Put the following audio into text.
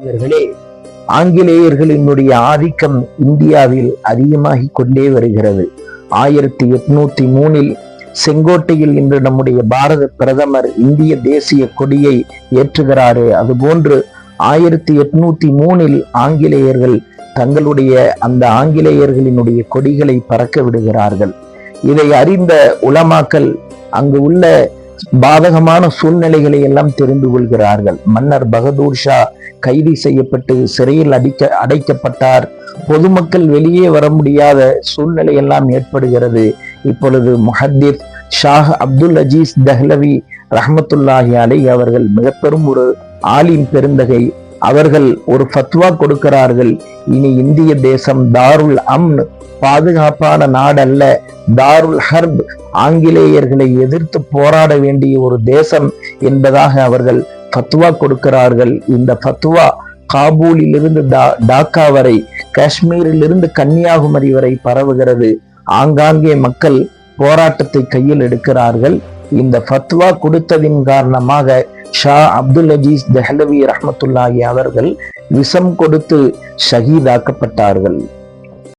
அவர்களே, ஆங்கிலேயர்களினுடைய ஆதிக்கம் இந்தியாவில் அதிகமாகிக் கொண்டே வருகிறது. 1803 செங்கோட்டையில் இன்று நம்முடைய பாரத பிரதமர் இந்திய தேசிய கொடியை ஏற்றுகிறாரு. அதுபோன்று 1803 ஆங்கிலேயர்கள் தங்களுடைய அந்த ஆங்கிலேயர்களினுடைய கொடிகளை பறக்க விடுகிறார்கள். இதை அறிந்த உலமாக்கள் அங்கு உள்ள பாதகமான சூழ்நிலைகளை எல்லாம் தெரிந்து கொள்கிறார்கள். மன்னர் பகதூர் ஷா கைது செய்யப்பட்டு சிறையில் அடைக்கப்பட்டார். பொதுமக்கள் வெளியே வர முடியாத சூழ்நிலை எல்லாம் ஏற்படுகிறது. இப்பொழுது முஹத்திஸ் ஷாஹ் அப்துல் அஜீஸ் தஹ்லவி ரஹ்மத்துல்லாஹி அலைஹி அவர்கள் மிக பெரும் ஒரு ஆலிம் பெருந்தகை. அவர்கள் ஒரு ஃபத்வா கொடுக்கிறார்கள். இனி இந்திய தேசம் தாருல் அம்ன், பாதுகாப்பான நாடல்ல, தாருல் ஹர்ப், ஆங்கிலேயர்களை எதிர்த்து போராட வேண்டிய ஒரு தேசம் என்பதாக அவர்கள் ஃபத்வா கொடுக்கிறார்கள். இந்த ஃபத்வா காபூலில் இருந்து டாக்கா வரை, காஷ்மீரில் இருந்து கன்னியாகுமரி வரை பரவுகிறது. ஆங்காங்கே மக்கள் போராட்டத்தை கையில் எடுக்கிறார்கள். இந்த ஃபத்வா கொடுத்ததின் காரணமாக ஷா அப்துல் அஜீஸ் தஹ்லவி ரஹ்மத்துல்லாஹி அவர்கள் விஷம் கொடுத்து ஷஹீதாக்கப்பட்டார்கள்.